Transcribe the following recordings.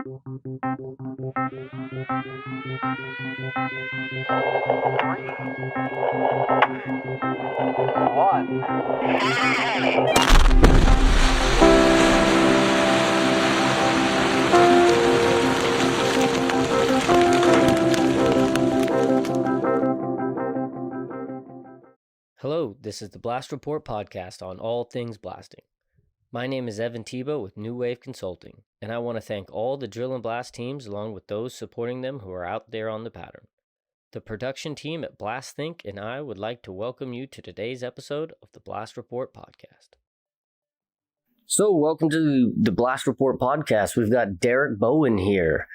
Hello, this is the Blast Report podcast on all things blasting. My name is Evan Thibaud with New Wave Consulting, and I want to thank all the drill and blast teams along with those supporting them who are out there on the pattern. The production team at Blast Think and I would like to welcome you to today's episode of the Blast Report podcast. So, welcome to the Blast Report podcast. We've got Derek Bowen here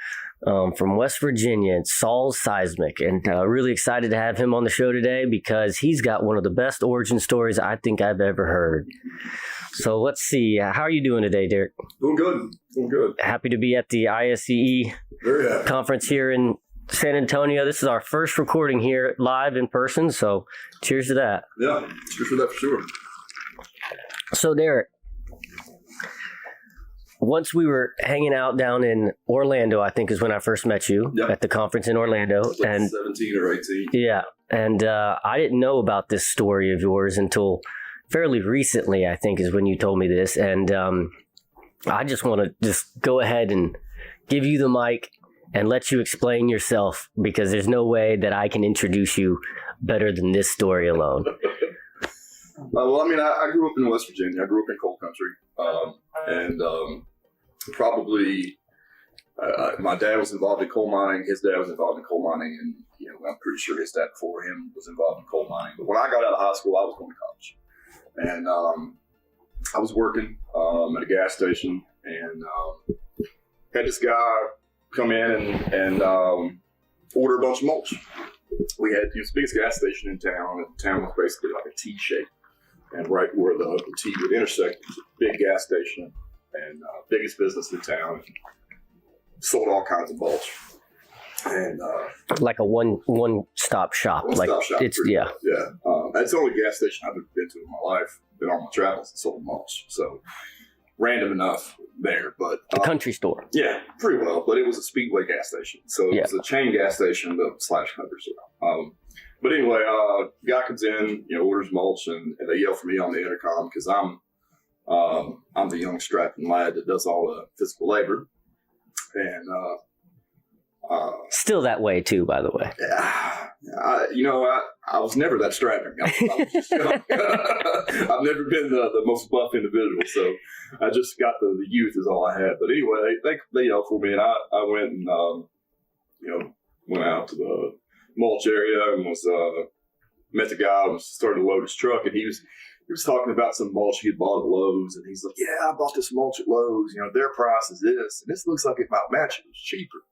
from West Virginia. It's Saul's Seismic, and really excited to have him on the show today because he's got one of the best origin stories I think I've ever heard. So let's see. How are you doing today, Derek? Doing good. Happy to be at the ISCE conference here in San Antonio. This is our first recording here live in person, so cheers to that. Yeah, cheers to that for sure. So, Derek, once we were hanging out down in Orlando, I think is when I first met you at the conference in Orlando. Like and 17 or 18. Yeah. And I didn't know about this story of yours until fairly recently, I think, is when you told me this. And I just want to just go ahead and give you the mic and let you explain yourself, because there's no way that I can introduce you better than this story alone. Well, I mean, I grew up in West Virginia. I grew up in coal country. My dad was involved in coal mining. His dad was involved in coal mining. And, I'm pretty sure his dad before him was involved in coal mining. But when I got out of high school, I was going to college. And I was working at a gas station and had this guy come in and order a bunch of mulch. It was the biggest gas station in town. And the town was basically like a T shape. And right where the T would intersect was a big gas station and biggest business in town. Sold all kinds of mulch. And like a one-stop shop. One-stop shop. It's Yeah. That's the only gas station I've ever been to in my life. Been on my travels and sold mulch. So random enough there, but a country store. Yeah, pretty well. But it was a Speedway gas station, so it was a chain gas station slash country store. But anyway, guy comes in, orders mulch, and they yell for me on the intercom because I'm the young strapping lad that does all the physical labor, and still that way too, by the way. I was never that strapping. I was just young. I've never been the most buff individual, so I just got the youth is all I had. But anyway, they yelled for me, and I went and went out to the mulch area and met the guy and started to load his truck, and he was talking about some mulch he had bought at Lowe's, and he's like, "Yeah, I bought this mulch at Lowe's. Their price is this, and this looks like it might match it. It's cheaper."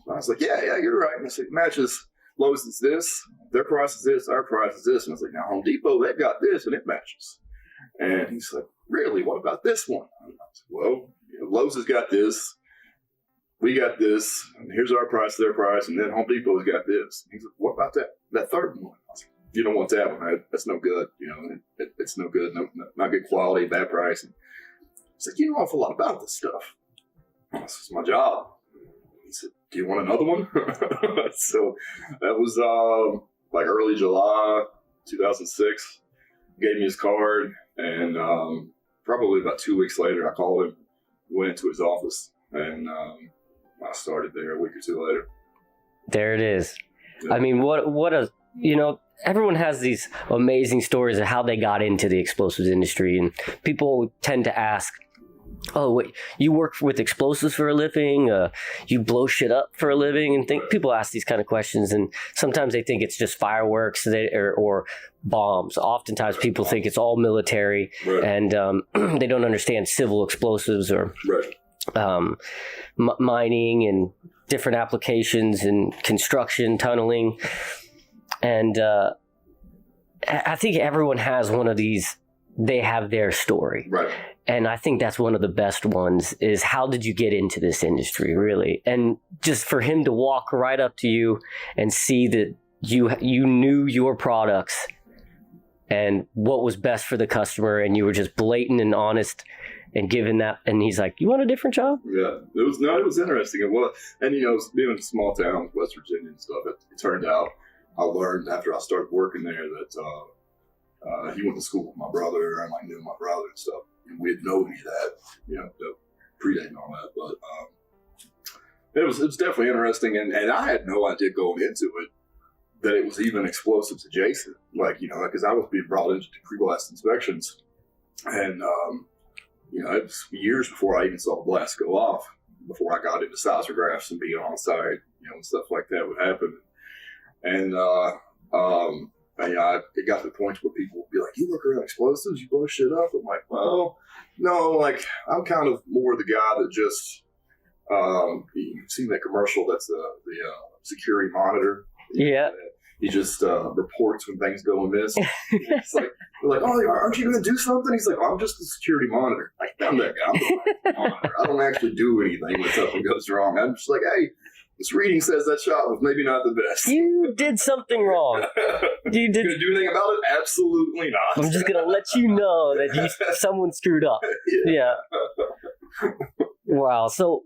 So I was like, "Yeah, you're right." And I said, "Matches Lowe's is this, their price is this, our price is this." And I was like, "Now Home Depot, they've got this, and it matches." And he's like, "Really? What about this one?" And I was like, "Well, Lowe's has got this. We got this, and here's our price, their price, and then Home Depot's got this." And he's like, "What about that third one?" I was like, "You don't want that one. That's no good. It's no good. Not good quality, bad price." And he's like, "You know an awful lot about this stuff." This is my job. He said, "Do you want another one?" So that was like early July 2006. Gave me his card, and probably about 2 weeks later, I called him, went into his office, and I started there a week or two later. There it is. Yeah. I mean, everyone has these amazing stories of how they got into the explosives industry, and people tend to ask, "Oh, wait, you work with explosives for a living? You blow shit up for a living?" And people ask these kind of questions, and sometimes they think it's just fireworks or bombs. Oftentimes people think it's all military, and they don't understand civil explosives or mining and different applications in construction, tunneling. And I think everyone has one of these. They have their story. Right. And I think that's one of the best ones is, how did you get into this industry, really? And just for him to walk right up to you and see that you knew your products and what was best for the customer, and you were just blatant and honest and giving that, and he's like, you want a different job? Yeah, it was interesting. It was, and being in a small town, West Virginia and stuff, it turned out, I learned after I started working there that he went to school with my brother, and I knew my brother and stuff. And we didn't know any of that, predating all that. But it was definitely interesting, and I had no idea going into it that it was even explosives adjacent. Because I was being brought into pre-blast inspections, and it was years before I even saw the blast go off, before I got into seismographs and being on site, and stuff like that would happen. And it got to the point where people would be like, you work around explosives, you blow shit up? I'm like, well, no, I'm kind of more the guy that just, you've seen that commercial, that's the security monitor. Yeah. He just reports when things go amiss. It's like, we're like, oh, aren't you going to do something? He's like, I'm just the security monitor. I'm that guy. I'm the monitor. I don't actually do anything when something goes wrong. I'm just like, hey, this reading says that shot was maybe not the best. You did something wrong. You did. Gonna do anything about it? Absolutely not. I'm just gonna let you know that someone screwed up. Yeah. Wow. So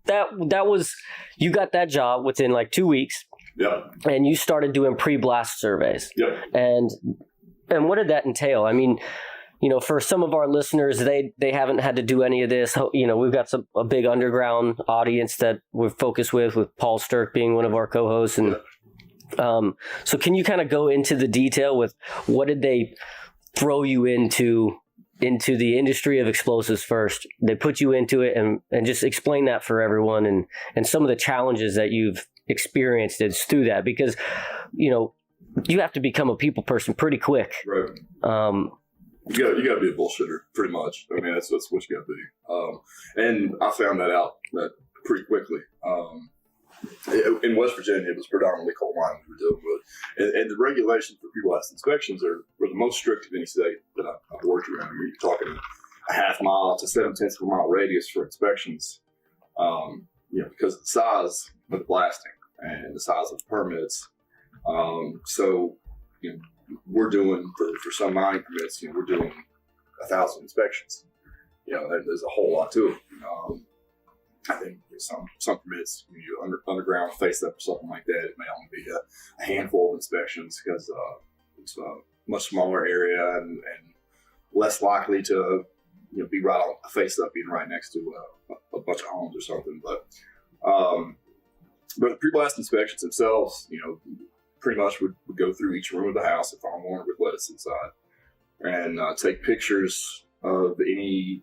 that was, you got that job within like 2 weeks. Yeah. And you started doing pre-blast surveys. Yep. And what did that entail? I mean, for some of our listeners, they haven't had to do any of this. We've got a big underground audience that we're focused with Paul Sturck being one of our co-hosts. And so can you kind of go into the detail with what did they throw you into the industry of explosives first? They put you into it, and just explain that for everyone, and some of the challenges that you've experienced through that, because, you have to become a people person pretty quick. Right. You got to be a bullshitter, pretty much. I mean, that's what you got to be. And I found that out pretty quickly. In West Virginia, it was predominantly coal mining we were dealing with. And the regulations for pre-blast inspections were the most strict of any state that I've worked around. You're talking a half mile to 0.7 of a mile radius for inspections, because of the size of the blasting and the size of the permits. We're doing, for some mining permits, we're doing 1,000 inspections. There's a whole lot to it. I think some permits, underground face up or something like that, it may only be a handful of inspections, because it's a much smaller area and less likely to be right on a face up, being right next to a bunch of homes or something. But the pre-blast inspections themselves, pretty much would go through each room of the house if the homeowner would let us inside, and take pictures of any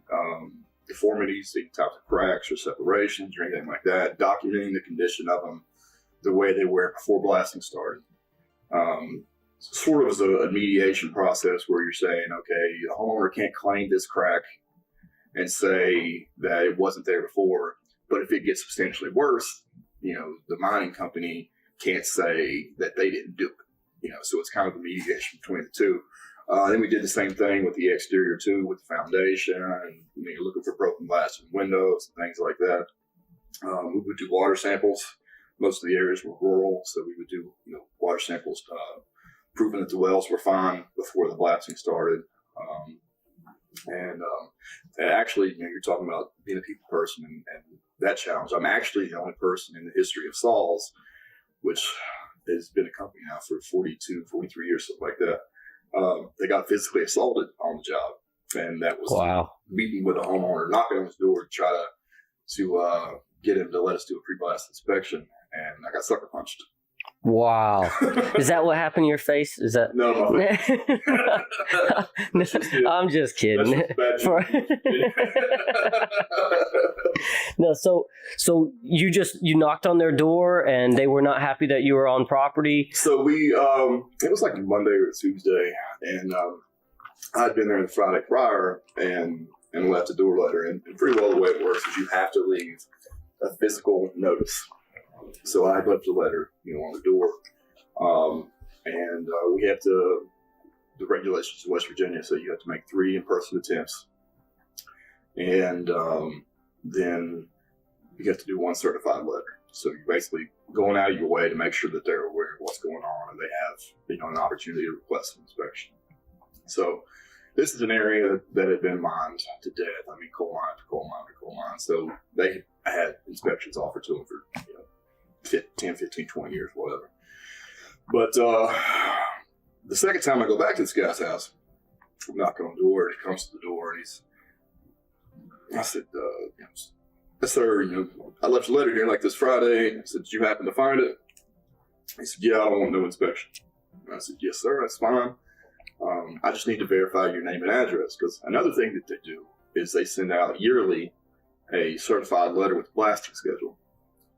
deformities, any types of cracks or separations or anything like that, documenting the condition of them the way they were before blasting started. Sort of as a mediation process where you're saying, okay, the homeowner can't claim this crack and say that it wasn't there before, but if it gets substantially worse, the mining company can't say that they didn't do it. So it's kind of a mediation between the two. Then we did the same thing with the exterior too, with the foundation, and you're looking for broken glass in windows and things like that. We would do water samples. Most of the areas were rural, so we would do water samples, proving that the wells were fine before the blasting started. And actually, you're talking about being a people person and that challenge. I'm actually the only person in the history of Saul's, which has been a company now for 42, 43 years, something like that. They got physically assaulted on the job, and that was meeting with a homeowner, knocking on his door to try to get him to let us do a pre-blast inspection, and I got sucker punched. Wow. Is that what happened to your face? Is that no? I'm just kidding. No, so you knocked on their door and they were not happy that you were on property. So we it was like Monday or Tuesday, and I'd been there the Friday prior and left a door letter, and pretty well the way it works is you have to leave a physical notice. So I left a letter, on the door, and we have to, the regulations in West Virginia say you have to make 3 in-person attempts, and then you have to do 1 certified letter. So you're basically going out of your way to make sure that they're aware of what's going on and they have, an opportunity to request an inspection. So this is an area that had been mined to death. I mean, coal mine to coal mine to coal mine. So they had inspections offered to them for 10, 15, 20 years, whatever. But the second time I go back to this guy's house, I'm knocking on the door, and he comes to the door, and I said, yes, sir, I left a letter here like this Friday. I said, did you happen to find it? He said, yeah, I don't want no inspection. And I said, yes, sir, that's fine. I just need to verify your name and address, because another thing that they do is they send out yearly a certified letter with blasting schedule.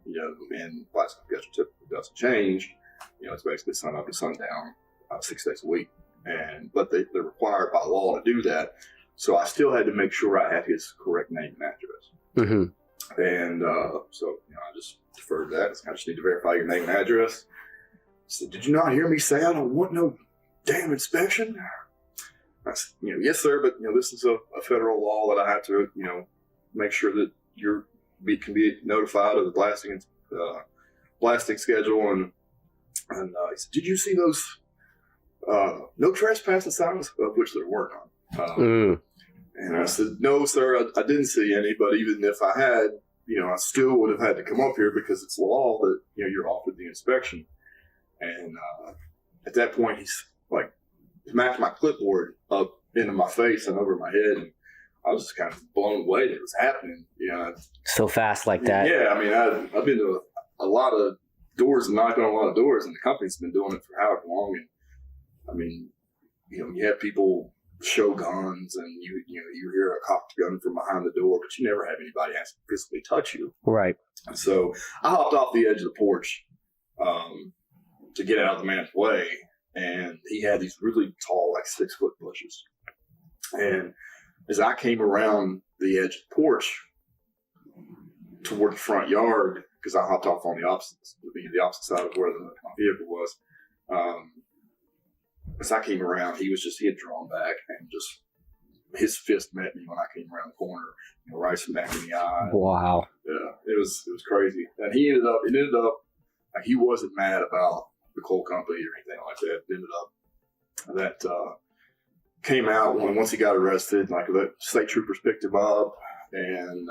And blasting schedule typically doesn't change. It's basically sun up to sundown, 6 days a week. But they're required by law to do that. So I still had to make sure I had his correct name and address. Mm-hmm. And so I just deferred to that. I just need to verify your name and address. I said, did you not hear me say I don't want no damn inspection? I said, yes, sir, but this is a federal law that I have to, make sure that you can be notified of the blasting schedule. And he said, did you see those no trespassing signs, of which there were none? And I said, no, sir, I didn't see any, but even if I had, I still would have had to come up here because it's law that, you're offered the inspection. And at that point, he's like, smacked my clipboard up into my face and over my head. And I was just kind of blown away that it was happening. So fast like that. Yeah, I mean, I've been to a lot of doors and knocked on a lot of doors, and the company's been doing it for however long. And I mean, you have people show guns, and you hear a cocked gun from behind the door, but you never have anybody physically touch you. Right. So I hopped off the edge of the porch to get out of the man's way, and he had these really tall, like 6-foot bushes. And as I came around the edge of the porch toward the front yard, because I hopped off on the opposite side of where my vehicle was, as I came around, he had drawn back, and just his fist met me when I came around the corner, right smack in the eye. Wow. Yeah, it was crazy. And it ended up, he wasn't mad about the coal company or anything like that. It ended up that came out once he got arrested, like the state troopers picked him up, and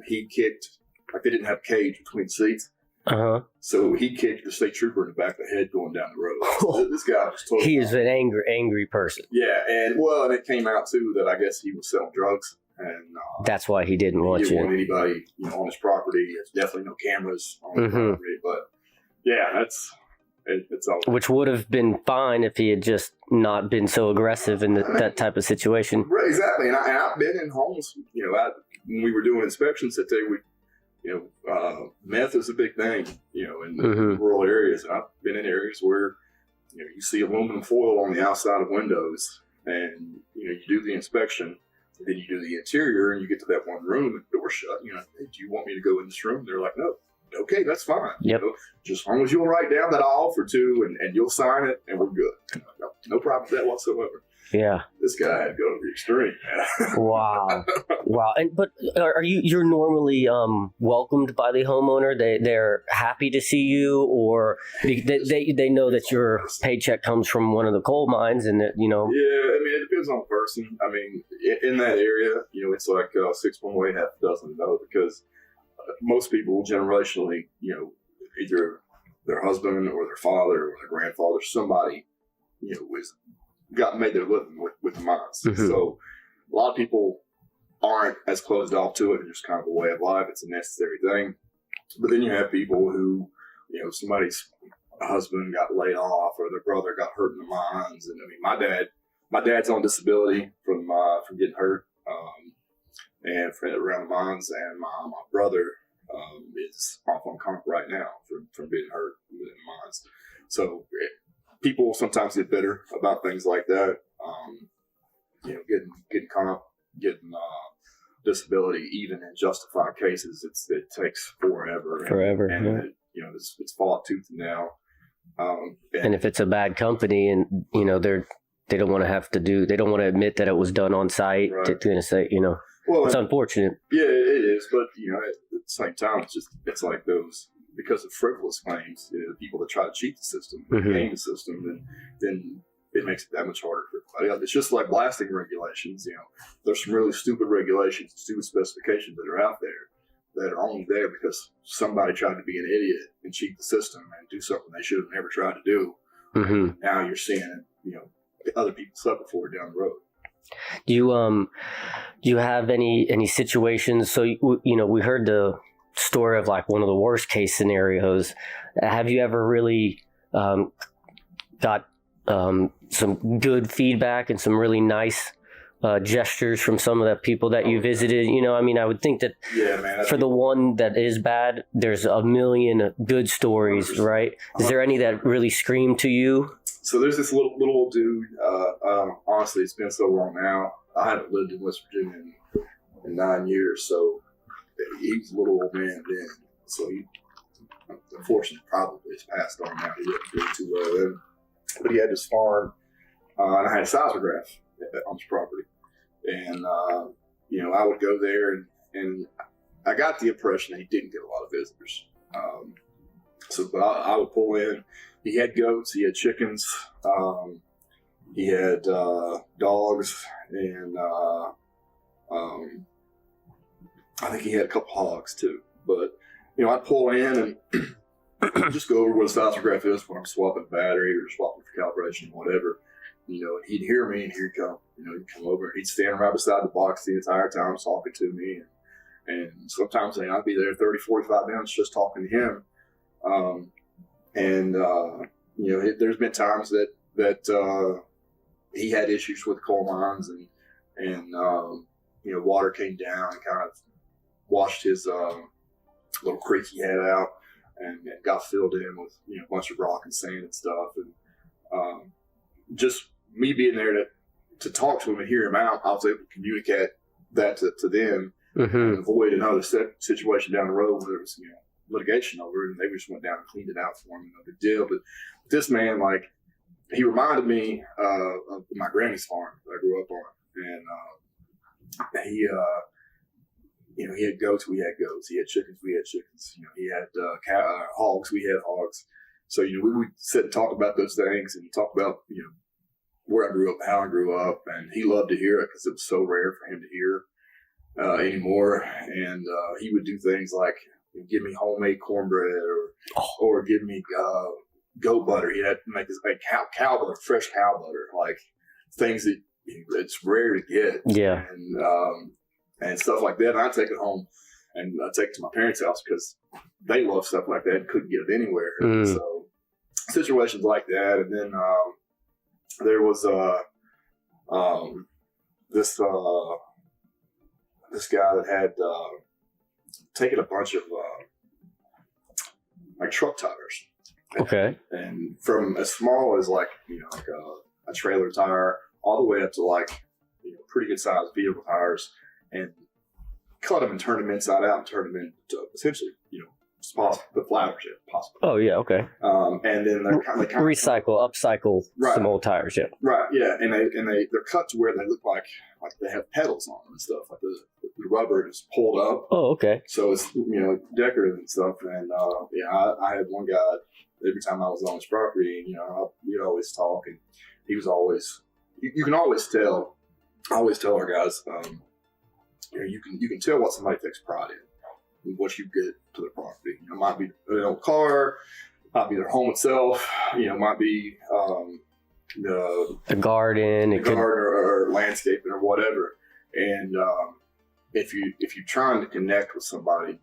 he kicked, like they didn't have a cage between seats. Uh-huh. So he kicked the state trooper in the back of the head going down the road. So this guy was totally. He is an angry person. Yeah, and it came out too that I guess he was selling drugs, and that's why he didn't want want anybody on his property. There's definitely no cameras on the property, but yeah, it's all. Which would have been fine if he had just not been so aggressive in that type of situation. Right, exactly, and I've been in homes, when we were doing inspections that they would. Meth is a big thing, in the rural areas. And I've been in areas where, you see aluminum foil on the outside of windows, and, you do the inspection, and then you do the interior, and you get to that one room, and the door's shut. Hey, do you want me to go in this room? They're like, no. Okay, that's fine. Yep. Just as long as you'll write down that I offer to, and you'll sign it, and we're good. No problem with that whatsoever. Yeah. This guy had to go to the extreme, man. Wow. But you're normally welcomed by the homeowner? They're happy to see you, or they know that your paycheck comes from one of the coal mines, and that Yeah, I mean, it depends on the person. I mean, in that area, it's like 6 one way, half a dozen another, because most people generationally, either their husband or their father or their grandfather, somebody, made their living with the mines. Mm-hmm. So a lot of people aren't as closed off to it. It's just kind of a way of life. It's a necessary thing. But then you have people who, somebody's husband got laid off, or their brother got hurt in the mines. And I mean, my dad's on disability from getting hurt, and around the mines. And my brother is off on comp right now from being hurt within the mines. So people sometimes get bitter about things like that. Getting comp, getting disability, even in justified cases, it takes forever. And yeah. It's fought tooth and nail. And if it's a bad company, and they don't want to admit that it was done on site. Right. They're going to say, it's unfortunate. Yeah, it is. But at the same time, it's like those. Because of frivolous claims, the people that try to cheat the system, game the system, then it makes it that much harder for everybody else. It's just like blasting regulations. There's some really stupid regulations, stupid specifications that are out there that are only there because somebody tried to be an idiot and cheat the system and do something they should have never tried to do. Mm-hmm. Now you're seeing other people suffer for it down the road. Do you have any situations? So we heard the story of like one of the worst case scenarios. Have you ever really got some good feedback and some really nice gestures from some of the people that you visited? I would think that for the one that is bad, there's a million good stories, right? Is there any that really scream to you? So there's this little old dude. Honestly, it's been so long now. I haven't lived in West Virginia in 9 years, so he was a little old man then. So he, unfortunately, probably has passed on now. He didn't do too well then. But he had this farm, and I had a seismograph on his property. And, I would go there, and I got the impression that he didn't get a lot of visitors. But I would pull in. He had goats, he had chickens, he had dogs, and I think he had a couple hogs too. But, I'd pull in and just go over what a seismograph is when I'm swapping battery or swapping for calibration, whatever. And he'd hear me, and he'd come. He'd come over. He'd stand right beside the box the entire time, talking to me. And sometimes I'd be there 30, 45 minutes just talking to him. There's been times that he had issues with coal mines, and water came down and kind of washed his little creek he had out, and got filled in with a bunch of rock and sand and stuff. And just me being there to talk to him and hear him out, I was able to communicate that to them, mm-hmm. and avoid another situation down the road where there was litigation over it, and they just went down and cleaned it out for him. No big deal. But this man, he reminded me of my granny's farm that I grew up on, and he had goats, we had goats. He had chickens, we had chickens. He had hogs, we had hogs. So we would sit and talk about those things, and talk about where I grew up, how I grew up, and he loved to hear it because it was so rare for him to hear anymore. And he would do things like give me homemade cornbread, or give me goat butter. He had to make this cow butter, fresh cow butter, like things that it's rare to get. Yeah. And stuff like that. And I'd take it home and I'd take it to my parents' house because they love stuff like that and couldn't get it anywhere. Mm. So situations like that. And then there was this guy that had taken a bunch of truck tires. Okay. And from as small as a trailer tire all the way up to pretty good sized vehicle tires, and cut them and turn them inside out and turn them into essentially the flowers possible. Oh yeah, okay. And then they're kind of upcycle some old tires, yeah. Right, yeah, and they're cut to where they look like they have pedals on them and stuff. Like the rubber is pulled up. Oh, okay. So it's decorative and stuff. And I had one guy every time I was on his property, and we'd always talk, and he was always. You can always tell. I always tell our guys, you can tell what somebody takes pride in, what you get to their property. It might be an old car, might be their home itself. Might be a garden, or landscaping or whatever. And if you're trying to connect with somebody,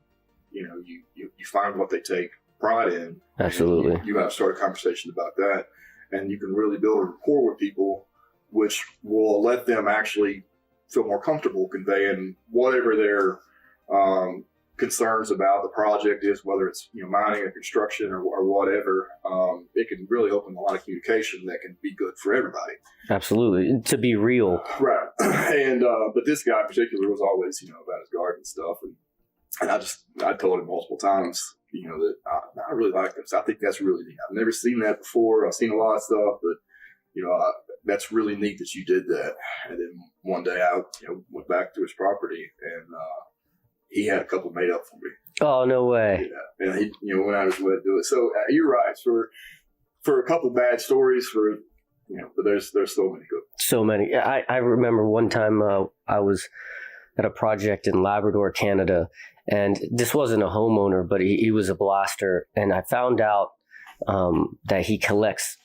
you find what they take pride in. Absolutely. You have to start a conversation about that, and you can really build a rapport with people, which will let them actually feel more comfortable conveying whatever their concerns about the project is, whether it's mining or construction or whatever. It can really open a lot of communication that can be good for everybody. Absolutely, to be real. Right, and but this guy in particular was always about his garden stuff, and I told him multiple times that I really like this. I think that's really neat. I've never seen that before. I've seen a lot of stuff, but that's really neat that you did that. And then one day I went back to his property, and he had a couple made up for me. Oh, no way. Yeah. And he went out of his way to do it. So you're right. For a couple bad stories, for but there's so many good ones. So many. I remember one time I was at a project in Labrador, Canada, and this wasn't a homeowner, but he was a blaster, and I found out that he collects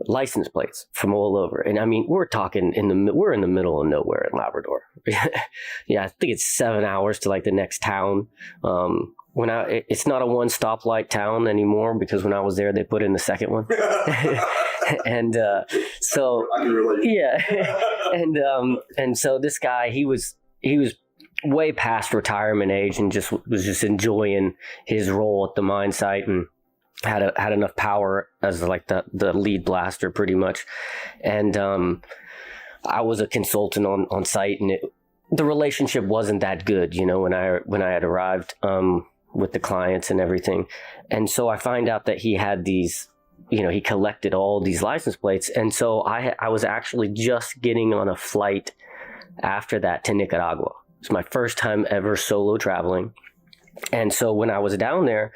license plates from all over. And I mean, we're talking we're in the middle of nowhere in Labrador. Yeah, I think it's 7 hours to like the next town. It's not a one stoplight town anymore, because when I was there, they put in the second one. And so yeah, and so this guy, he was way past retirement age and was just enjoying his role at the mine site, and had enough power as like the lead blaster pretty much. And I was a consultant on site, and the relationship wasn't that good, when I had arrived with the clients and everything. And so I find out that he had these, he collected all these license plates. And so I was actually just getting on a flight after that to Nicaragua. It's my first time ever solo traveling. And so when I was down there,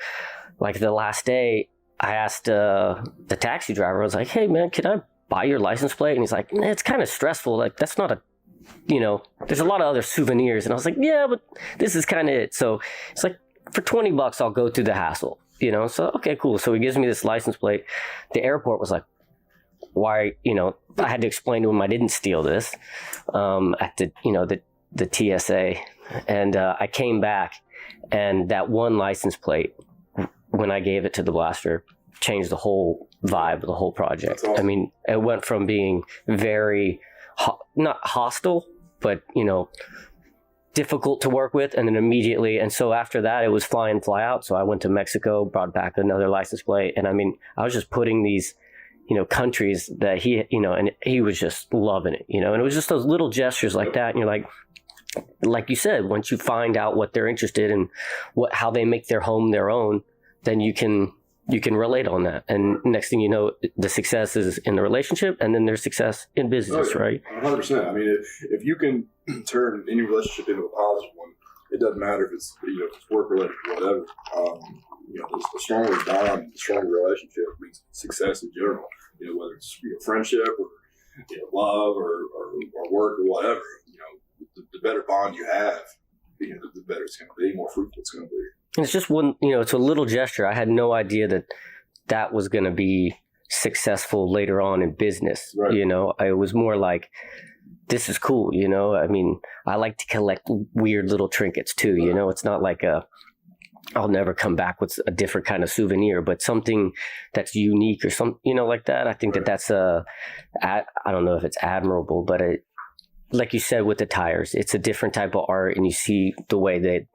like the last day, I asked the taxi driver, I was like, hey man, can I buy your license plate? And he's like, nah, it's kind of stressful. Like, that's not there's a lot of other souvenirs. And I was like, yeah, but this is kind of it. So it's like, for $20, I'll go through the hassle, So, okay, cool. So he gives me this license plate. The airport was like, why, I had to explain to him I didn't steal this at the TSA. And I came back, and that one license plate, when I gave it to the blaster, changed the whole vibe of the whole project. Awesome. I mean, it went from being very, not hostile, but, difficult to work with, and then immediately. And so after that, it was fly in, fly out. So I went to Mexico, brought back another license plate. And I mean, I was just putting these, countries that he, and he was just loving it, and it was just those little gestures like that. And you're like you said, once you find out what they're interested in, how they make their home their own, then you can relate on that. And next thing you know, the success is in the relationship, and then there's success in business, right? 100%. I mean, if you can turn any relationship into a positive one, it doesn't matter if it's work related or whatever. The stronger bond, the stronger relationship means success in general. Whether it's friendship or love or work or whatever. The better bond you have, the better it's going to be, more fruitful it's going to be. And it's just one, it's a little gesture. I had no idea that was going to be successful later on in business. Right. It was more like, this is cool. I mean, I like to collect weird little trinkets too. Right. It's not like I'll never come back with a different kind of souvenir, but something that's unique or like that. I think right. that's I don't know if it's admirable, but like you said with the tires, it's a different type of art, and you see the way that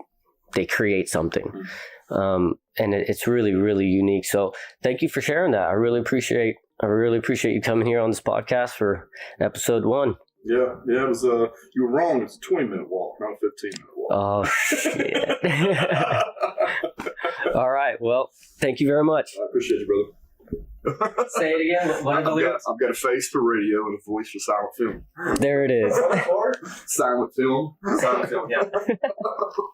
they create something. And it's really, really unique. So thank you for sharing that. I really appreciate you coming here on this podcast for episode 1. Yeah, it was you were wrong. It's a 20-minute walk, not a 15-minute walk. Oh shit. All right. Well, thank you very much. I appreciate you, brother. Say it again. What are the lyrics? I've got a face for radio and a voice for silent film. There it is. Silent film. Silent film, yeah.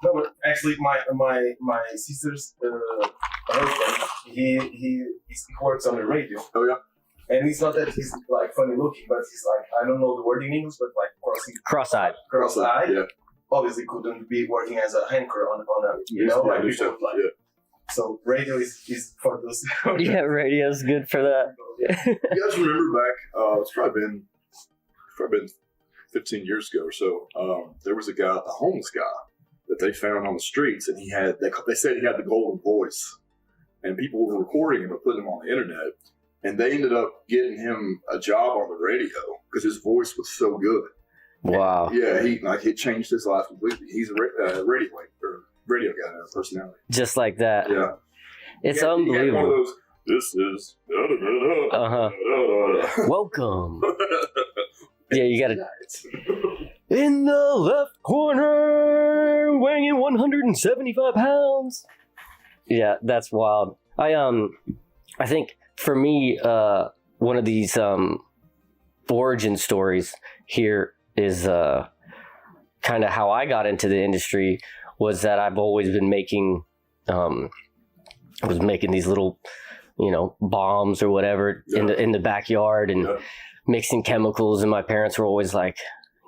No, but actually, my sister's husband, he works on the radio. Oh yeah. And it's not that he's like funny looking, but he's like, I don't know the word in English, but like cross-eyed. Cross-eyed. Yeah. Obviously, couldn't be working as a anchor on a like people like. Yeah. So radio is for those. Yeah, radio's good for that. You guys remember back? It's probably been 15 years ago or so. There was a homeless guy that they found on the streets, and they said he had the golden voice, and people were recording him and putting him on the internet, and they ended up getting him a job on the radio because his voice was so good. Wow. And, yeah, it changed his life completely. He's a radio guy now, personality. Just like that. Yeah. It's unbelievable. One of those, this is welcome. Yeah, you gotta in the left corner, weighing 175 pounds. Yeah, that's wild. I think for me, one of these origin stories here is kind of how I got into the industry. Was that I've always been making, these little bombs or whatever in the backyard and mixing chemicals. And my parents were always like,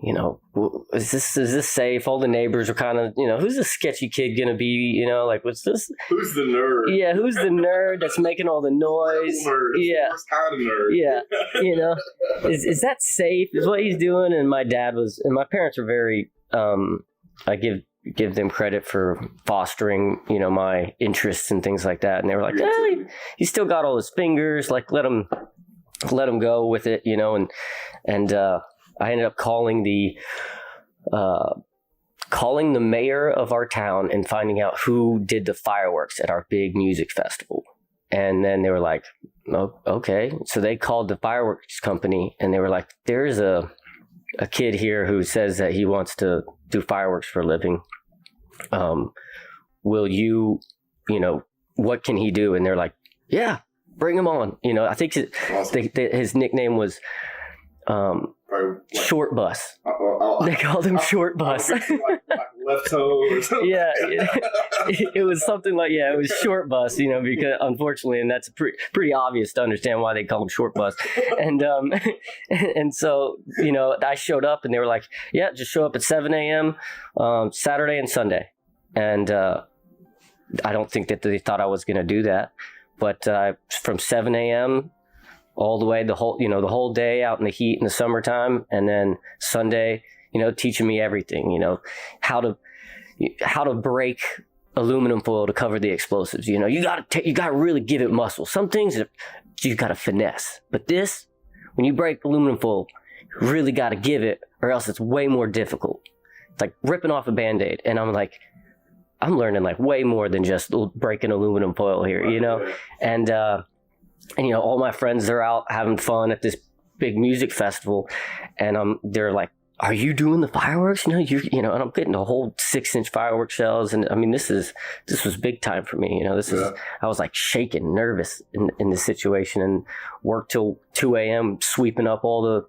is this safe? All the neighbors are kind of, who's this sketchy kid gonna be? Like, what's this? Who's the nerd? Yeah, who's the nerd that's making all the noise? Yeah, the worst kind of nerd. Yeah, is that safe? Is what he's doing? And my parents are very. I give them credit for fostering, my interests and things like that. And they were like, he still got all his fingers. Like, let him go with it, and I ended up calling the mayor of our town and finding out who did the fireworks at our big music festival. And then they were like, oh, okay. So they called the fireworks company and they were like, there's a kid here who says that he wants to do fireworks for a living. Will you, what can he do? And they're like, yeah, bring him on. I think his nickname was, Short Bus. They called him Short Bus. Like left toe or something. Yeah, it was something like, it was Short Bus, because unfortunately, and that's pretty obvious to understand why they call him Short Bus. And and so, I showed up and they were like, yeah, just show up at 7 a.m. Saturday and Sunday. And I don't think that they thought I was going to do that. But from 7 a.m. all the way the whole day out in the heat in the summertime, and then Sunday, teaching me everything, how to break aluminum foil to cover the explosives. You gotta really give it muscle. Some things you gotta finesse, but this, when you break aluminum foil, you really gotta give it, or else it's way more difficult. It's like ripping off a Band-Aid. And I'm like, I'm learning like way more than just breaking aluminum foil here, and all my friends are out having fun at this big music festival, and they're like, "Are you doing the fireworks?" And I'm getting a whole 6-inch fireworks shells, and I mean, this was big time for me. I was like shaking, nervous in this situation, and worked till 2 a.m. sweeping up all the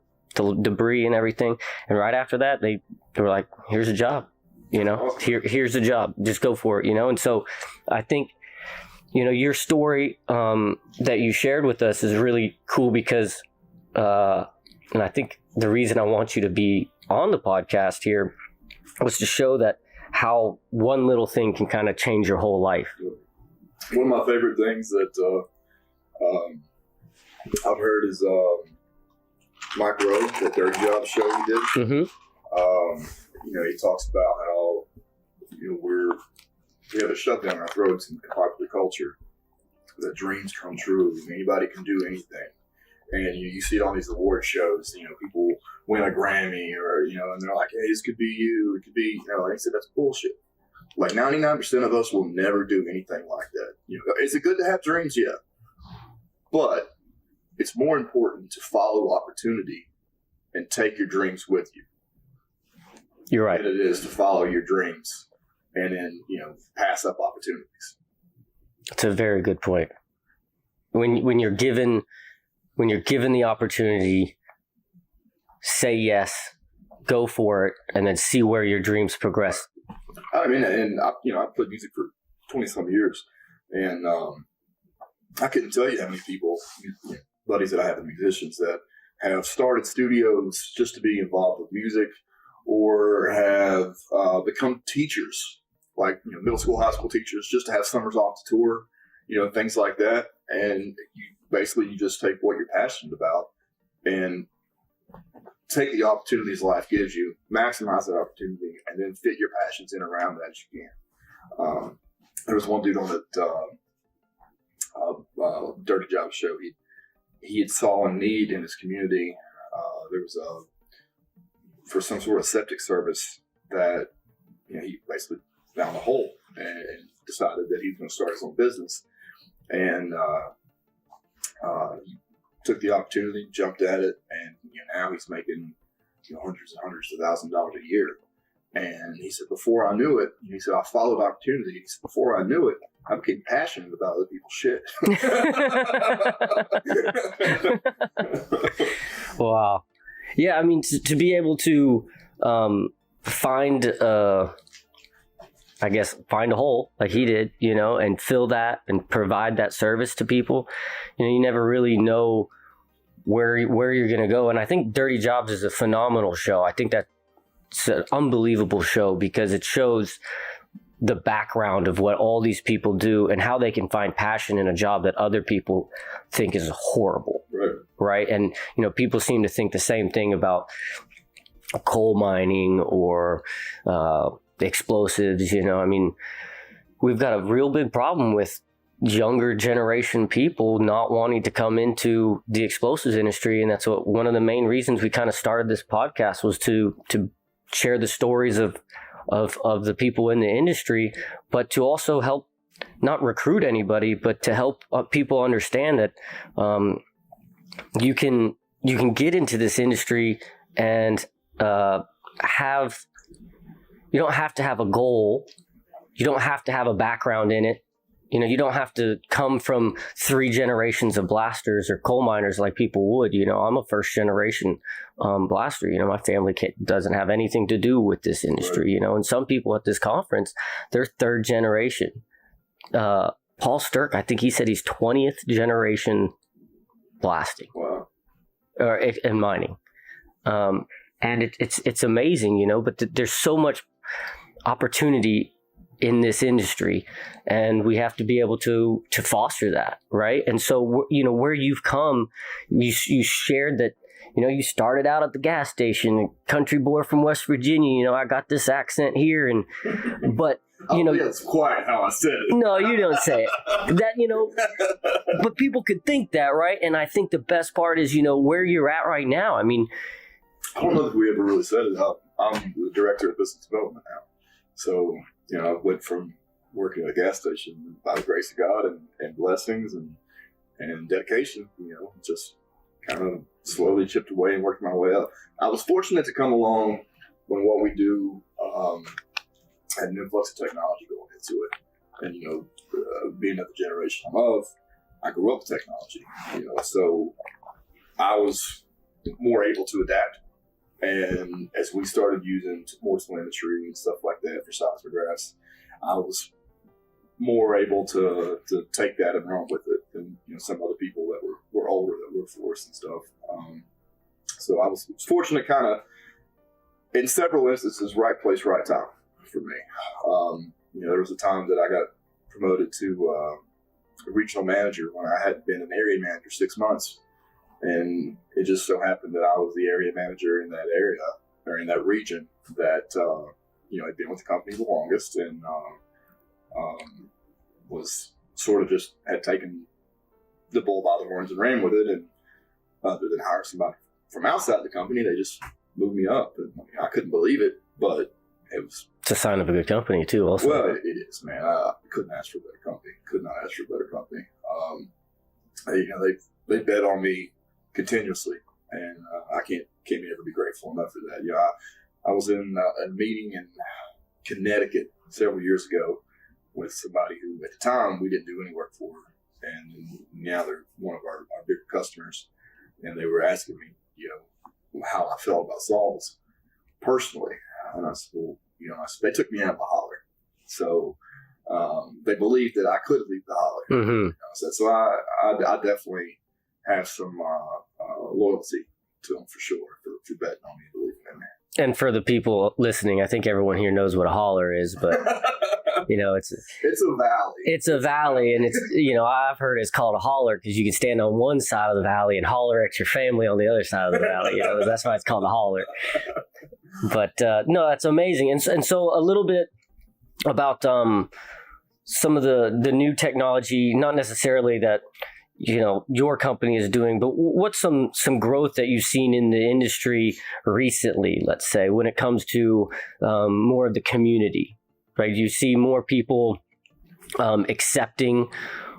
debris and everything. And right after that, they were like, "Here's a job, here's a job, just go for it," And so I think, your story that you shared with us is really cool because, and I think the reason I want you to be on the podcast here was to show that how one little thing can kind of change your whole life. One of my favorite things that I've heard is Mike Rowe, that Dirty Job show he did. Mm-hmm. He talks about how we have a shutdown in our throats in popular culture that dreams come true. Anybody can do anything. And you see it on these award shows, people win a Grammy or, and they're like, hey, this could be you. It could be, like I said, that's bullshit. Like 99% of us will never do anything like that. Is it good to have dreams? Yeah. But it's more important to follow opportunity and take your dreams with you. You're right. Than it is to follow your dreams and then, pass up opportunities. That's a very good point. When you're given the opportunity, say yes, go for it, and then see where your dreams progress. I mean, and I played music for 20-some years, and I couldn't tell you how many people, buddies that I have, musicians that have started studios just to be involved with music, or have become teachers, like middle school, high school teachers, just to have summers off to tour, things like that. And you just take what you're passionate about and take the opportunities life gives you, maximize that opportunity, and then fit your passions in around that as you can. There was one dude on that Dirty Job show. He had saw a need in his community. There was for some sort of septic service that he basically found a hole and decided that he was going to start his own business. And he took the opportunity, jumped at it, and now he's making hundreds and hundreds of $1,000s a year. And he said, before I knew it, he said, I followed opportunities. Before I knew it, I became passionate about other people's shit. Wow. Yeah, I mean, to be able to find I guess, find a hole like he did, you know, and fill that and provide that service to people. You know, you never really know where you're going to go. And I think Dirty Jobs is a phenomenal show. I think that's an unbelievable show because it shows the background of what all these people do and how they can find passion in a job that other people think is horrible. Right. And, you know, people seem to think the same thing about coal mining or explosives. You know, I mean, we've got a real big problem with younger generation people not wanting to come into the explosives industry. And that's what one of the main reasons we kind of started this podcast was to share the stories of the people in the industry, but to also help not recruit anybody, but to help people understand that you can get into this industry and you don't have to have a goal. You don't have to have a background in it. You know, you don't have to come from 3 generations of blasters or coal miners like people would. You know, I'm a first generation blaster. You know, my family doesn't have anything to do with this industry, you know, and some people at this conference, they're 3rd generation. Paul Sturck, I think he said he's 20th generation blasting. Wow. Or in mining. And it's amazing, you know, but there's so much opportunity in this industry, and we have to be able to foster that, right? And so, you know, where you've come, you shared that, you know, you started out at the gas station, country boy from West Virginia, you know, I got this accent here, but you know, that's quite how I said it. No, you don't say it. That, you know, but people could think that, right? And I think the best part is, you know, where you're at right now. I mean, I don't know if we ever really set it up. I'm the director of business development now. So, you know, I went from working at a gas station by the grace of God and blessings and dedication, you know, just kind of slowly chipped away and worked my way up. I was fortunate to come along when what we do had an influx of technology going into it. And, you know, being of the generation I'm of, I grew up with technology, you know, so I was more able to adapt. And as we started using more telemetry and stuff like that for seismographs, I was more able to take that and run with it than, you know, some other people that were older that worked for us and stuff. So I was fortunate, kind of in several instances, right place, right time for me. You know, there was a time that I got promoted to a regional manager when I had been an area manager 6 months. And it just so happened that I was the area manager in that area or in that region that, you know, had been with the company the longest and was sort of just had taken the bull by the horns and ran with it. And other than hire somebody from outside the company, they just moved me up. And I couldn't believe it, but it was. It's a sign of a good company too, also. Well, it is, man. I couldn't ask for a better company. Could not ask for a better company. You know, they bet on me continuously, and I can't ever be grateful enough for that. You know, I was in a meeting in Connecticut several years ago with somebody who at the time we didn't do any work for, and now they're one of our bigger customers, and they were asking me, you know, how I felt about Saul's personally, and I said, well, you know, they took me out of the holler, so they believed that I could leave the holler. Mm-hmm. You know, so I definitely have some loyalty to them for sure, for betting on me and believing in me. And for the people listening, I think everyone here knows what a holler is, but you know, it's a valley. It's a valley, and it's, you know, I've heard it's called a holler because you can stand on one side of the valley and holler at your family on the other side of the valley. You know, that's why it's called a holler. But no, that's amazing. And so a little bit about some of the new technology, not necessarily that, you know, your company is doing, but what's some growth that you've seen in the industry recently, let's say, when it comes to more of the community, right? Do you see more people accepting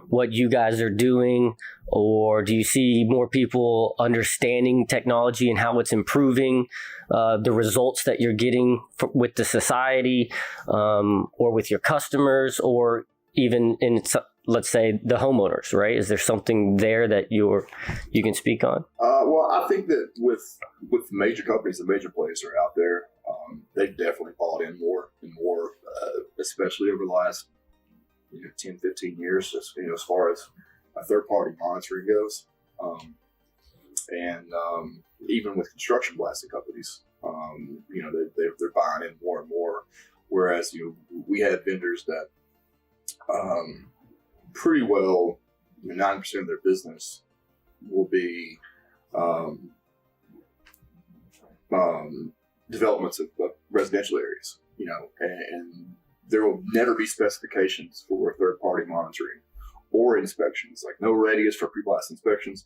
what you guys are doing, or do you see more people understanding technology and how it's improving the results that you're getting with the society or with your customers, or even in, let's say, the homeowners, right? Is there something there that you can speak on? Well, I think that with major companies, the major players are out there, they've definitely bought in more and more, especially over the last 10, 15 years, just, as far as third-party monitoring goes. And even with construction blasting companies, they're buying in more and more. Whereas, we had vendors that pretty well, 90% of their business will be developments of residential areas, and there will never be specifications for third-party monitoring or inspections, like no radius for pre-blast inspections,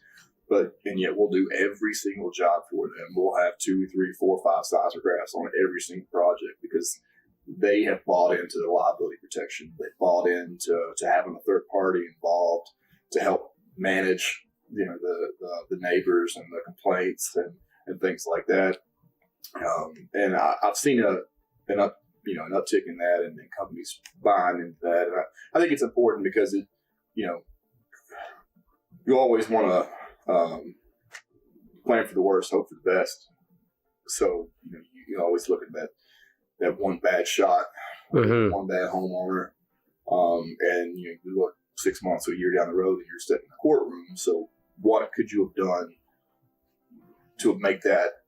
and yet we'll do every single job for them. We'll have 2, 3, 4, 5 seismographs on every single project because they have bought into the liability protection. They bought into having a third party involved to help manage, the neighbors and the complaints and things like that. And I've seen an uptick in that, and companies buying into that. And I think it's important because you always want to plan for the worst, hope for the best. So you always look at that one bad shot, one bad homeowner, and you look 6 months or a year down the road, and you're sitting in the courtroom. So what could you have done to make that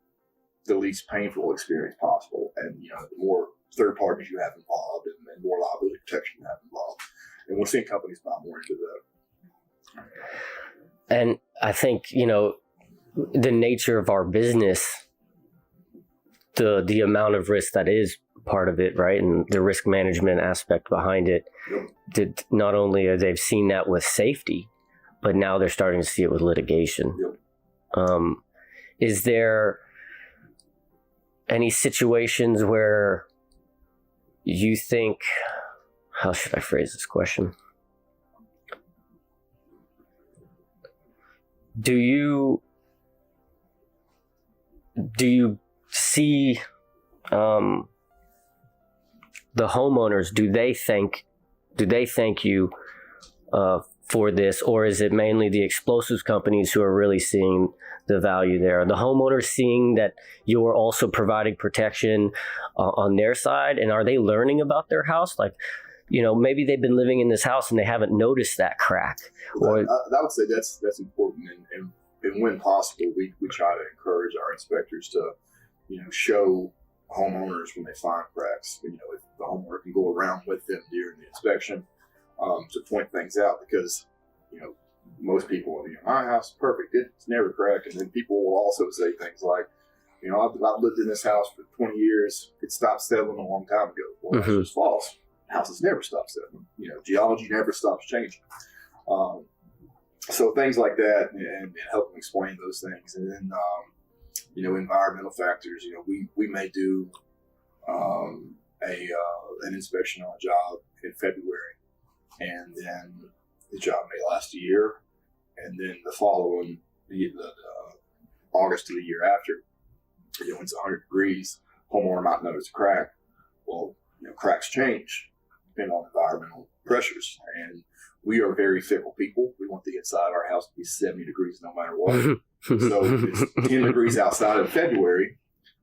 the least painful experience possible? And the more third parties you have involved, and more liability protection you have involved, and we're seeing companies buy more into that. And I think the nature of our business, the amount of risk that is part of it, right, and the risk management aspect behind it. That not only are they've seen that with safety, but now they're starting to see it with litigation. Is there any situations where you think, how should I phrase this question? Do you see the homeowners? Do they thank you for this, or is it mainly the explosives companies who are really seeing the value there? Are the homeowners seeing that you're also providing protection on their side, and are they learning about their house? Like, maybe they've been living in this house and they haven't noticed that crack. I would say that's important, and when possible, we try to encourage our inspectors to, show homeowners when they find cracks. If the homeowner can go around with them during the inspection to point things out, because most people, my house is perfect, it's never cracked, and then people will also say things like, I've lived in this house for 20 years, it stopped settling a long time ago. Well, that's just false. Houses never stop settling. Geology never stops changing. So things like that, and help them explain those things. And then, environmental factors. We may do an inspection on a job in February, and then the job may last a year, and then the following, the August of the year after, when it's 100 degrees, homeowner might notice a crack. Well, cracks change depending on environmental pressures, and we are very fickle people. We want the inside of our house to be 70 degrees no matter what. So if it's 10 degrees outside in February,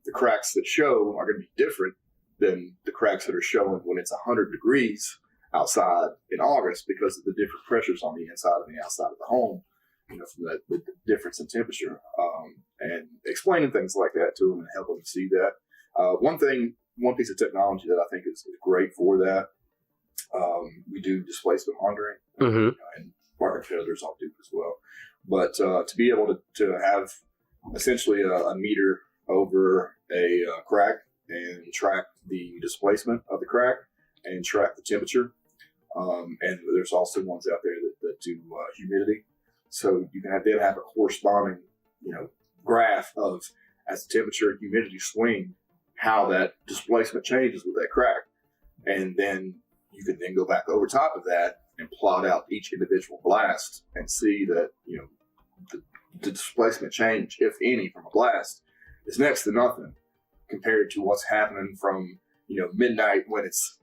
the cracks that show are going to be different than the cracks that are showing when it's 100 degrees outside in August, because of the different pressures on the inside and the outside of the home, from the difference in temperature. And explaining things like that to them and helping them see that. One piece of technology that I think is great for that, we do displacement monitoring, and market competitors all do as well. But to be able to have essentially a meter over a crack and track the displacement of the crack and track the temperature. And there's also ones out there that do humidity. So you can have a corresponding, graph of, as the temperature and humidity swing, how that displacement changes with that crack. And then you can then go back over top of that and plot out each individual blast and see that, the displacement change, if any, from a blast is next to nothing compared to what's happening from, midnight when it's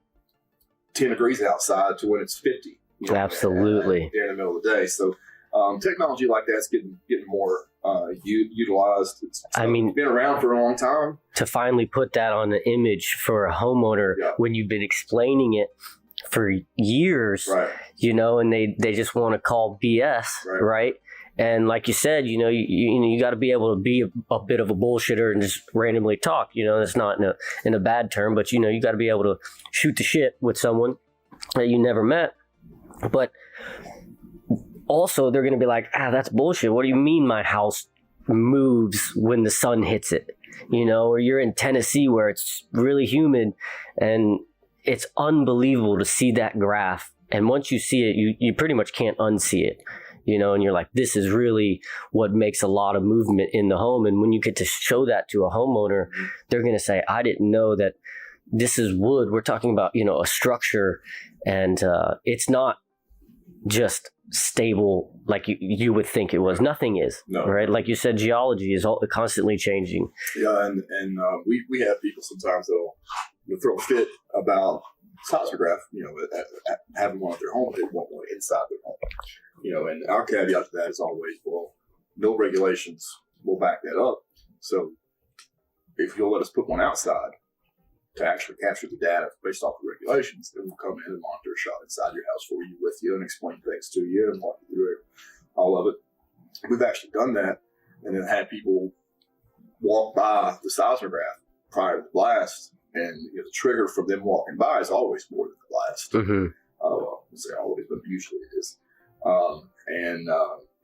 10 degrees outside to when it's 50. Absolutely. There in the middle of the day. So technology like that's getting more utilized. It's been around for a long time. To finally put that on the image for a homeowner when you've been explaining it for years, right. And they just want to call BS, right? And like you said, you got to be able to be a bit of a bullshitter and just randomly talk. It's not in a bad term, but you got to be able to shoot the shit with someone that you never met. But also, they're going to be like, that's bullshit. What do you mean my house moves when the sun hits it? Or you're in Tennessee where it's really humid, and it's unbelievable to see that graph. And once you see it, you pretty much can't unsee it. And you're like, this is really what makes a lot of movement in the home. And when you get to show that to a homeowner, they're going to say, I didn't know that this is wood. We're talking about, a structure, and it's not just stable like you would think it was. Nothing is, right? Like you said, geology is constantly changing. Yeah, and we have people sometimes that'll throw a fit about seismograph, having one at their home, they want one inside their home. And our caveat to that is always, well, no regulations will back that up. So if you'll let us put one outside to actually capture the data based off the regulations, then we'll come in and monitor a shot inside your house for you, with you, and explain things to you and walk you through it, all of it. We've actually done that, and then had people walk by the seismograph prior to the blast, and the trigger from them walking by is always more than the blast. Mm-hmm. I'll say always, but usually it is. And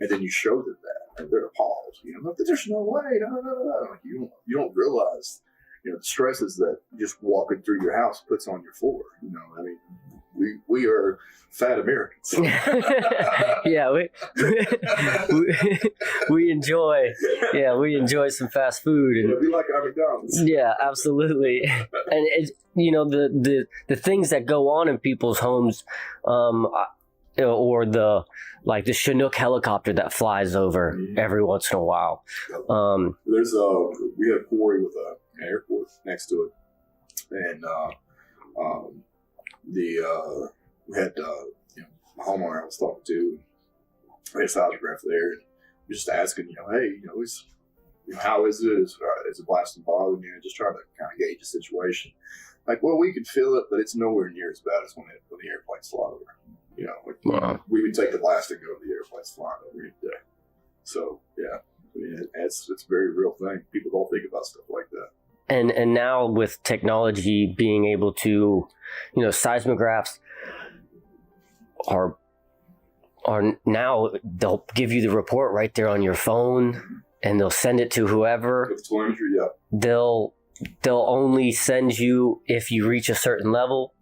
then you show them that, and they're appalled. There's no way. No. You don't realize, the stresses that just walking through your house puts on your floor. We are fat Americans. Yeah, we enjoy some fast food, and we like our McDonald's. Yeah, absolutely. And it's, the things that go on in people's homes, or the Chinook helicopter that flies over every once in a while. There's we had a quarry with an airport next to it, and we had a homeowner I was talking to. We had a seismograph there, and we just asking, hey, how is it? Is it blasting bothering you? Just trying to kind of gauge the situation. Like, well, we can feel it, but it's nowhere near as bad as when the airplanes fly over. We would take the blast and go to the airplanes flying over each day. So yeah, it's a very real thing. People don't think about stuff like that. And now with technology being able to, seismographs are now, they'll give you the report right there on your phone, and they'll send it to whoever. With telemetry, yeah. They'll only send you if you reach a certain level.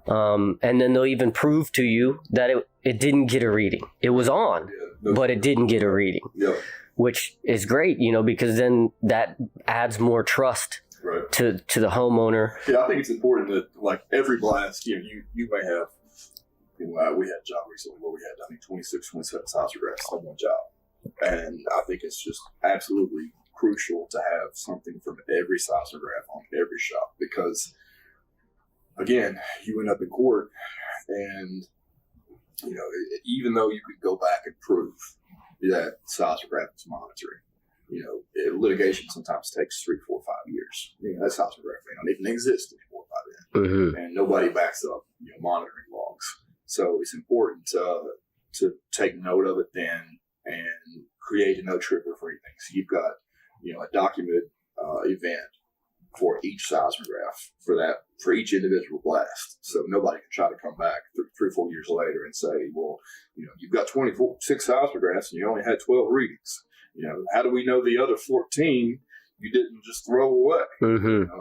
And then they'll even prove to you that it didn't get a reading. It was on, but it didn't get a reading. Yeah. Which is great, because then that adds more trust to the homeowner. Yeah, I think it's important that every blast, you may have. We had a job recently where we had 26, 27 seismographs on one job, and I think it's just absolutely crucial to have something from every seismograph on every shop, because again, you end up in court, and even though you could go back and prove that seismograph is monitoring, litigation sometimes takes 3, 4, 5 years. That seismograph may not even exist anymore by then, and nobody backs up monitoring logs. So it's important to take note of it then and create a no trigger for anything. So you've got a documented event for each seismograph for each individual blast. So nobody can try to come back 3 or 4 years later and say, well, you've got 26 seismographs and you only had 12 readings. How do we know the other 14 you didn't just throw away?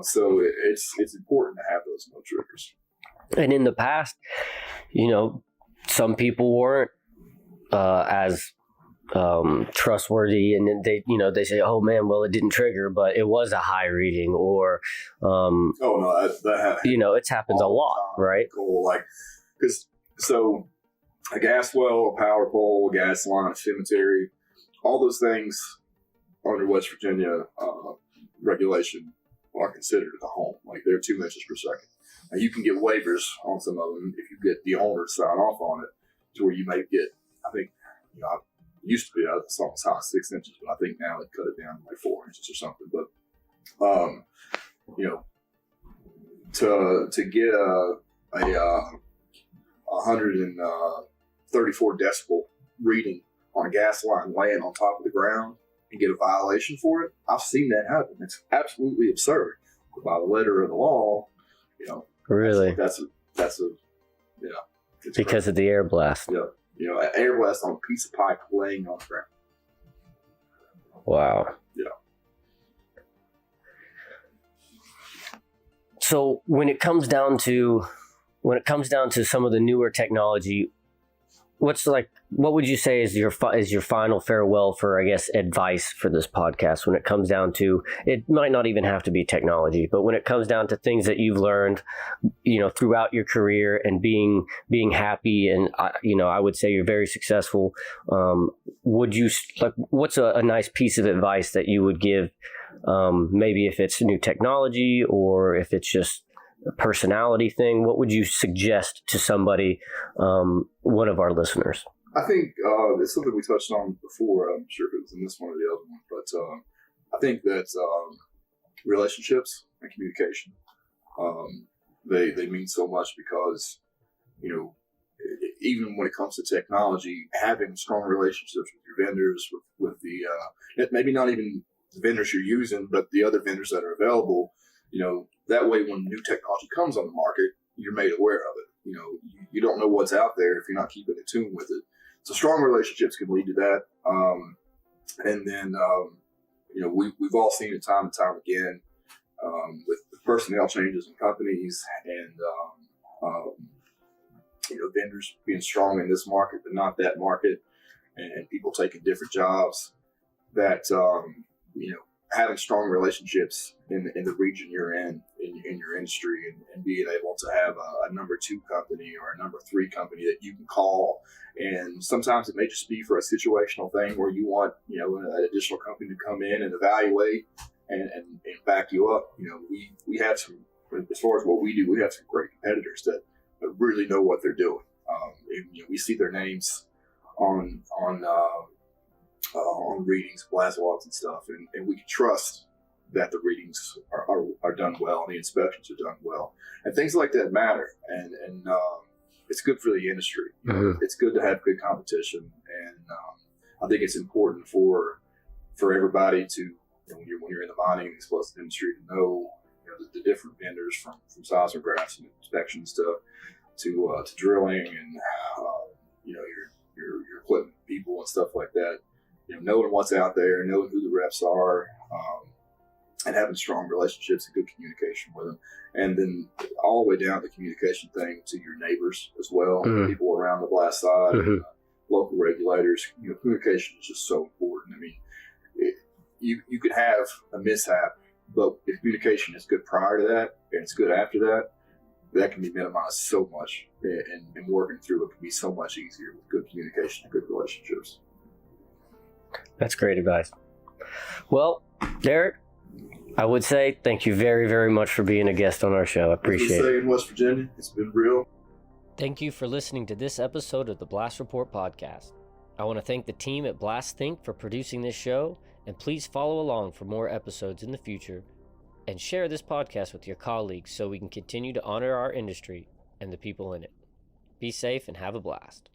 So it's important to have those no triggers. And in the past, some people weren't as trustworthy, and then they say, oh man, well, it didn't trigger, but it was a high reading, or that happens. It happens a lot, right? Cool. So a gas well, a power pole, a gas line, a cemetery, all those things under West Virginia regulation are considered a home. They're 2 measures per second. Now you can get waivers on some of them if you get the owner to sign off on it, to where you may get, I think, used to be, I saw as high as 6 inches, but I think now they cut it down to like 4 inches or something. But, you know, to get a 134 decibel reading on a gas line laying on top of the ground and get a violation for it, I've seen that happen. It's absolutely absurd. But by the letter of the law, you know, Really? that's a yeah. It's Because crazy. of the air blast. Yeah, you know, an air blast on a piece of pipe laying on the ground. Wow. Yeah. So when it comes down to some of the newer technology, what would you say is your final farewell for, I guess, advice for this podcast when it comes down to, it might not even have to be technology, but when it comes down to things that you've learned, you know, throughout your career and being happy, and you know, I would say you're very successful. What's a nice piece of advice that you would give? Maybe if it's new technology or if it's just a personality thing, what would you suggest to somebody, one of our listeners? I think it's something we touched on before. I'm sure if it was in this one or the other one, but I think that relationships and communication, they mean so much because, you know, even when it comes to technology, having strong relationships with your vendors, with the maybe not even the vendors you're using, but the other vendors that are available, you know, that way when new technology comes on the market, you're made aware of it. You know, you don't know what's out there if you're not keeping in tune with it. So strong relationships can lead to that. And then, you know, we've all seen it time and time again with personnel changes in companies and, you know, vendors being strong in this market, but not that market, and people taking different jobs, that, you know, having strong relationships in the region you're in your industry, and being able to have a number 2 company or a number 3 company that you can call. And sometimes it may just be for a situational thing where you want, you know, an additional company to come in and evaluate and back you up. You know, we have some, as far as what we do, we have some great competitors that really know what they're doing. And, you know, we see their names on readings, blast logs and stuff, and we can trust that the readings are done well and the inspections are done well, and things like that matter. And it's good for the industry. Mm-hmm. It's good to have good competition, and I think it's important for everybody to, you know, when you're in the mining and explosive industry, to know, you know, the different vendors from seismographs and inspections to drilling and you know, your equipment people and stuff like that. You know, knowing what's out there, knowing who the reps are, and having strong relationships and good communication with them. And then all the way down the communication thing to your neighbors as well, Mm-hmm. people around the blast side, Mm-hmm. local regulators. You know, communication is just so important. I mean, you could have a mishap, but if communication is good prior to that and it's good after that, that can be minimized so much, and working through it can be so much easier with good communication and good relationships. That's great advice. Well, Derek, I would say thank you very, very much for being a guest on our show. I appreciate it. In West Virginia, it's been real. Thank you for listening to this episode of the Blast Report podcast. I want to thank the team at Blast Think for producing this show, and please follow along for more episodes in the future, and share this podcast with your colleagues so we can continue to honor our industry and the people in it. Be safe and have a blast.